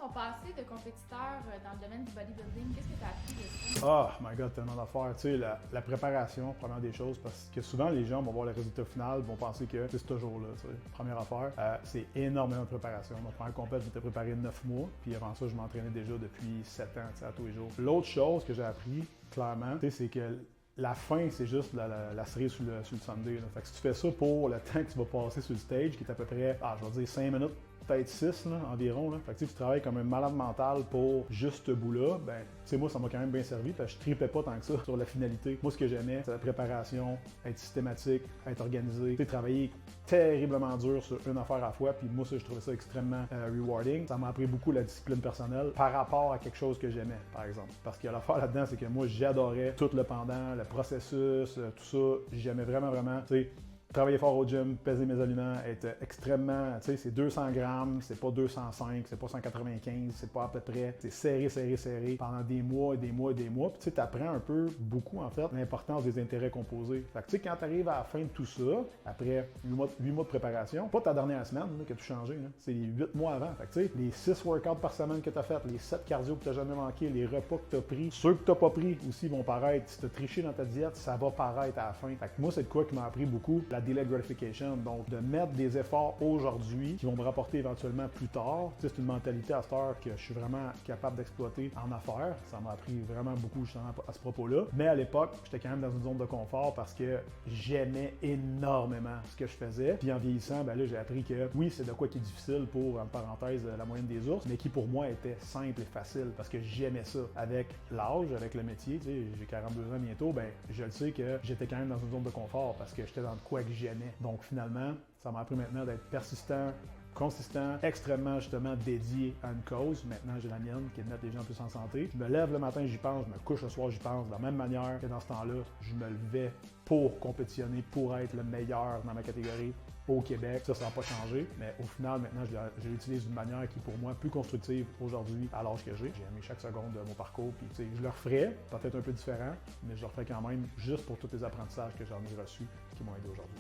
ton passé de compétiteur dans le domaine du bodybuilding, qu'est-ce que tu as appris de ça? Oh my god, tellement d'affaires. Tu sais, la préparation, première des choses, parce que souvent les gens vont voir le résultat final, vont penser que c'est toujours là. Tu sais. Première affaire, c'est énormément de préparation. Ma première compète, j'étais préparé 9 mois, puis avant ça, je m'entraînais déjà depuis 7 ans, tu sais, à tous les jours. L'autre chose que j'ai appris, clairement, tu sais, c'est que la fin, c'est juste la cerise sur le sundae. Fait que si tu fais ça pour le temps que tu vas passer sur le stage, qui est à peu près, je vais dire 5 minutes, peut-être 6 là, environ. Là. Fait que tu travailles comme un malade mental pour juste ce bout-là, ben, tu sais, moi, ça m'a quand même bien servi, parce que je tripais pas tant que ça sur la finalité. Moi, ce que j'aimais, c'est la préparation, être systématique, être organisé, tu sais, travailler terriblement dur sur une affaire à la fois, puis moi, ça, je trouvais ça extrêmement rewarding. Ça m'a appris beaucoup la discipline personnelle par rapport à quelque chose que j'aimais, par exemple. Parce que l'affaire là-dedans, c'est que moi, j'adorais tout le pendant, le processus, tout ça. J'aimais vraiment, tu sais, travailler fort au gym, peser mes aliments, être extrêmement, tu sais, c'est 200 grammes, c'est pas 205, c'est pas 195, c'est pas à peu près, c'est serré pendant des mois et des mois et des mois. Puis tu sais, t'apprends un peu, beaucoup en fait, l'importance des intérêts composés. Fait que tu sais, quand t'arrives à la fin de tout ça, après 8 mois de préparation, pas ta dernière semaine là, que tout changé, c'est les 8 mois avant. Fait que tu sais, les 6 workouts par semaine que t'as fait, les 7 cardio que t'as jamais manqué, les repas que t'as pris, ceux que t'as pas pris aussi vont paraître. Si t'as triché dans ta diète, ça va paraître à la fin. Fait que moi, c'est de quoi qui m'a appris beaucoup, la delayed gratification, donc de mettre des efforts aujourd'hui qui vont me rapporter éventuellement plus tard. Tu sais, c'est une mentalité à cette heure que je suis vraiment capable d'exploiter en affaires. Ça m'a appris vraiment beaucoup justement à ce propos-là. Mais à l'époque, j'étais quand même dans une zone de confort parce que j'aimais énormément ce que je faisais. Puis en vieillissant, ben là, j'ai appris que oui, c'est de quoi qui est difficile pour, en parenthèse, la moyenne des ours, mais qui pour moi était simple et facile parce que j'aimais ça. Avec l'âge, avec le métier, tu sais, j'ai 42 ans bientôt, ben je le sais que j'étais quand même dans une zone de confort parce que j'étais dans de quoi que j'aimais. Donc finalement, ça m'a appris maintenant d'être persistant, consistant, extrêmement justement dédié à une cause. Maintenant, j'ai la mienne qui est de mettre les gens plus en santé. Je me lève le matin, j'y pense, je me couche le soir, j'y pense. De la même manière que dans ce temps-là, je me levais pour compétitionner, pour être le meilleur dans ma catégorie au Québec. Ça n'a pas changé, mais au final, maintenant, je l'utilise d'une manière qui est pour moi plus constructive aujourd'hui à l'âge que j'ai. J'ai aimé chaque seconde de mon parcours, puis tu sais, je le referais, peut-être un peu différent, mais je le referais quand même juste pour tous les apprentissages que j'en ai reçus qui m'ont aidé aujourd'hui.